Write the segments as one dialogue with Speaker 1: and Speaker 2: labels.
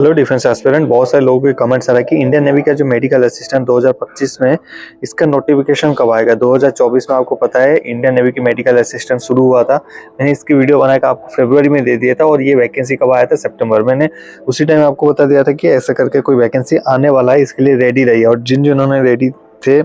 Speaker 1: Hello defence aspirant, बहुत सारे लोगों के कमेंट्स आ रहा है कि इंडियन नेवी का जो मेडिकल असिस्टेंट 2025 में इसका नोटिफिकेशन कब आएगा। 2024 में आपको पता है इंडियन नेवी की मेडिकल असिस्टेंट शुरू हुआ था। मैंने इसकी वीडियो बनाकर आपको फरवरी में दे दिया था और ये वैकेंसी कब आया था, सितंबर। मैंने उसी टाइम आपको बता दिया था कि ऐसा करके कोई वैकेंसी आने वाला है, इसके लिए रेडी रहिए। और जिन्होंने रेडी थे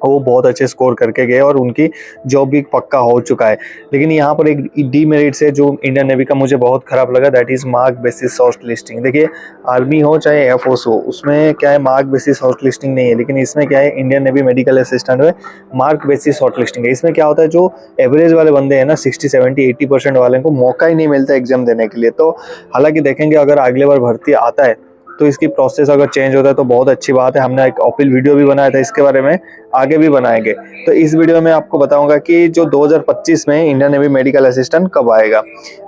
Speaker 1: वो बहुत अच्छे स्कोर करके गए और उनकी जॉब भी पक्का हो चुका है। लेकिन यहाँ पर एक डीमेरिट्स है जो इंडियन नेवी का मुझे बहुत खराब लगा, that is mark basis short listing. देखिए, आर्मी हो चाहे एयरफोर्स हो, उसमें क्या है, मार्क बेसिस शॉर्ट लिस्टिंग नहीं है। लेकिन इसमें क्या है, इंडियन नेवी मेडिकल असिस्टेंट में मार्क बेसिस शॉर्ट लिस्टिंग है। इसमें क्या होता है, जो एवरेज वाले बंदे हैं ना, 60, 70, 80% वाले को मौका ही नहीं मिलता एग्जाम देने के लिए। तो हालांकि देखेंगे अगर अगले बार भर्ती आता है तो इसकी प्रोसेस अगर चेंज होता है तो बहुत अच्छी बात है। हमने एक अपील वीडियो भी बनाया था इसके बारे में, आगे भी बनाएंगे। तो इस वीडियो में आपको बताऊंगा कि जो 2025 में इंडियन नेवी मेडिकल असिस्टेंट कब आएगा।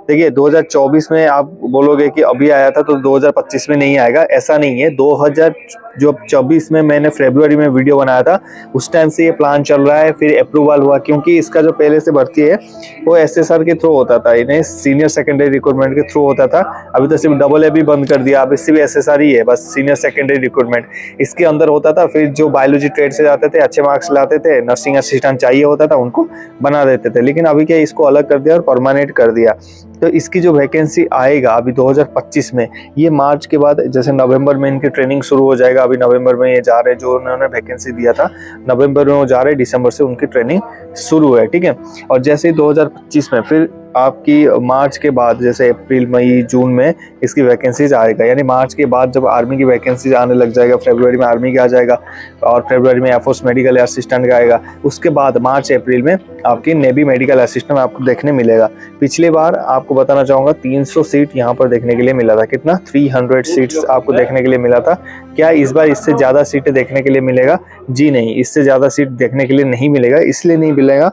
Speaker 1: देखिए, 2024 में आप बोलोगे कि अभी आया था तो 2025 में नहीं आएगा, ऐसा नहीं है। 2024 में मैंने फरवरी में वीडियो बनाया था, उस टाइम से ये प्लान चल रहा है। फिर अप्रूवल हुआ, क्योंकि इसका जो पहले से भर्ती है वो SSR के थ्रू होता था, इन्हें सीनियर सेकेंडरी रिक्रूटमेंट के थ्रू होता था। अभी तो सिर्फ AA भी बंद कर दिया, अब इससे भी SSR ही है, बस सीनियर सेकेंडरी रिक्रूटमेंट इसके अंदर होता था। फिर जो बायोलॉजी ट्रेड से जाते थे, अच्छे मार्क्स लाते थे, नर्सिंग असिस्टेंट चाहिए होता था, उनको बना देते थे। लेकिन अभी क्या, इसको अलग कर दिया और परमानेंट कर दिया। तो इसकी जो वैकेंसी आएगा अभी 2025 में, ये मार्च के बाद, जैसे नवंबर में इनकी ट्रेनिंग शुरू हो जाएगा। अभी नवंबर में ये जा रहे हैं, जो उन्होंने वैकेंसी दिया था नवंबर में वो जा रहे हैं, दिसंबर से उनकी ट्रेनिंग शुरू है, ठीक है। और जैसे ही 2025 में फिर आपकी मार्च के बाद, जैसे अप्रैल, मई, जून में इसकी वैकेंसीज आएगा। यानी मार्च के बाद जब आर्मी की वैकेंसीज आने लग जाएगा, फरवरी में आर्मी का आ जाएगा और फरवरी में एयरफोर्स मेडिकल असिस्टेंट का आएगा। उसके बाद मार्च अप्रैल में आपकी नेवी मेडिकल असिस्टेंट आपको देखने मिलेगा। पिछली बार आपको बताना चाहूँगा 300 सीट यहाँ पर देखने के लिए मिला था। कितना? 300 सीट्स आपको देखने के लिए मिला था। क्या इस बार इससे ज़्यादा सीटें देखने के लिए मिलेगा? जी नहीं, इससे ज़्यादा सीट देखने के लिए नहीं मिलेगा। इसलिए नहीं मिलेगा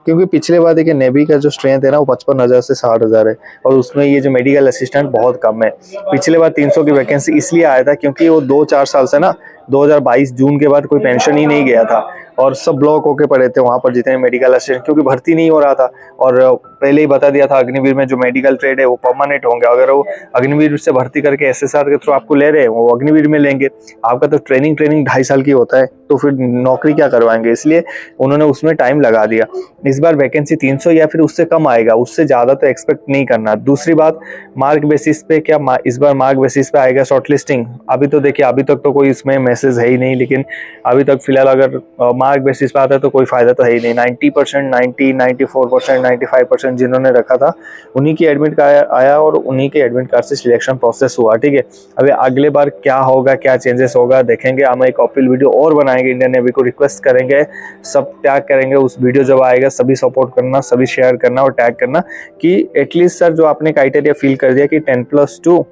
Speaker 1: क्योंकि पिछले बार देखिए, नेवी का जो स्ट्रेंथ है ना, वो 55,000 से 60,000 है और उसमें ये जो मेडिकल असिस्टेंट बहुत कम है। पिछले बार 300 की वैकेंसी इसलिए आया था क्योंकि वो 2-4 साल से ना, 2022 जून के बाद कोई पेंशन ही नहीं गया था और सब ब्लॉक होके पड़े थे वहाँ पर जितने मेडिकल असिस्टेंट, क्योंकि भर्ती नहीं हो रहा था। और पहले ही बता दिया था, अग्निवीर में जो मेडिकल ट्रेड है वो परमानेंट होंगे। अगर वो अग्निवीर से भर्ती करके SSR के थ्रू आपको ले रहे हैं, वो अग्निवीर में लेंगे। आपका तो ट्रेनिंग 2.5 साल की होता है, तो फिर नौकरी क्या करवाएंगे, इसलिए उन्होंने उसमें टाइम लगा दिया। इस बार वैकेंसी 300 या फिर उससे कम आएगा, उससे ज़्यादा तो एक्सपेक्ट नहीं करना। दूसरी बात, मार्क बेसिस पे क्या इस बार मार्क बेसिस पे आएगा शॉर्ट लिस्टिंग? अभी तो देखिए, अभी तक तो कोई इसमें मैसेज है ही नहीं। लेकिन अभी तक फिलहाल अगर मार्क बेसिस पे आता है तो कोई फायदा तो है ही नहीं। 90%, 90, 94%, 95% जिन्होंने रखा था उन्हीं की एडमिट कार्ड आया और उन्हीं के एडमिट कार्ड से सिलेक्शन प्रोसेस हुआ, ठीक है। अभी अगले बार क्या होगा, क्या चेंजेस होगा, देखेंगे। हम एक अपील वीडियो और बनाएंगे, इंडियन नेवी को रिक्वेस्ट करेंगे, सब टैग करेंगे। उस वीडियो जब आएगा सभी सपोर्ट करना, सभी शेयर करना और टैग करना कि एटलीस्ट सर जो आपने क्राइटेरिया फिल कर दिया कि 10+2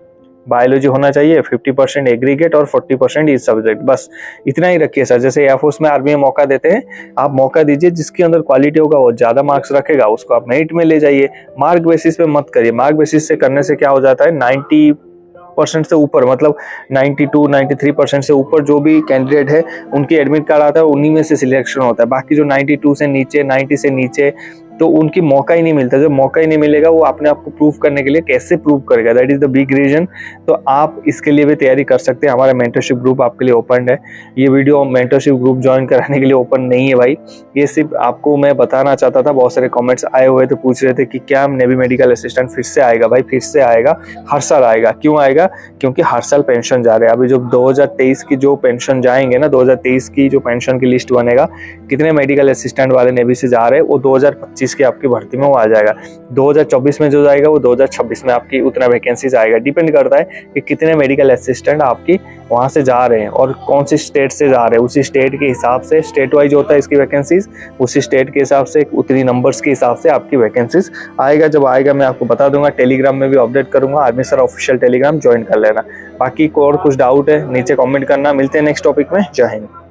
Speaker 1: बायोलॉजी होना चाहिए, 50% एग्रीगेट और 40% इस सब्जेक्ट, बस इतना ही रखिए सर। जैसे एयरफोर्स में आर्मी में मौका देते हैं, आप मौका दीजिए, जिसके अंदर क्वालिटी होगा वो ज्यादा मार्क्स रखेगा, उसको आप मेरिट में ले जाइए। मार्क बेसिस पे मत करिए। मार्क बेसिस से करने से क्या हो जाता है, 90% से ऊपर, मतलब 92, 93% से ऊपर जो भी कैंडिडेट है उनकी एडमिट कार्ड आता है, उन्हीं में से सिलेक्शन होता है। बाकी जो 92 से नीचे, 90 से नीचे, तो उनकी मौका ही नहीं मिलता। जब मौका ही नहीं मिलेगा, वो अपने आप को प्रूव करने के लिए कैसे प्रूव करेगा? That is the big reason. तो आप इसके लिए भी तैयारी कर सकते हैं। हमारा मेंटरशिप ग्रुप आपके लिए ओपन है। ये वीडियो मेंटरशिप ग्रुप ज्वाइन कराने के लिए ओपन नहीं है भाई, ये सिर्फ आपको मैं बताना चाहता था। बहुत सारे कमेंट्स आए हुए थे, पूछ रहे थे कि क्या नेवी मेडिकल असिस्टेंट फिर से आएगा? भाई फिर से आएगा, हर साल आएगा। क्यों आएगा? क्योंकि हर साल पेंशन जा रहे हैं। अभी जो 2023 की जो पेंशन जाएंगे ना, 2023 की जो पेंशन की लिस्ट बनेगा, कितने मेडिकल असिस्टेंट वाले नेवी से जा रहे हैं, वो 2025 की आपकी भर्ती में वो आ जाएगा। 2024 में जो जाएगा वो 2026 में आपकी उतना वैकेंसीज आएगा। डिपेंड करता है कि कितने मेडिकल असिस्टेंट आपकी वहाँ से जा रहे हैं और कौन सी स्टेट से जा रहे हैं। उसी स्टेट के हिसाब से, स्टेट वाइज होता है इसकी वैकेंसीज, उसी स्टेट के हिसाब से, उतनी नंबर्स के हिसाब से आपकी वैकेंसीज आएगा। जब आएगा मैं आपको बता दूंगा, टेलीग्राम में भी अपडेट करूंगा। Army sir official Telegram join कर लेना। बाकी को और कुछ डाउट है नीचे कमेंट करना। मिलते हैं नेक्स्ट टॉपिक में। जय हिंद।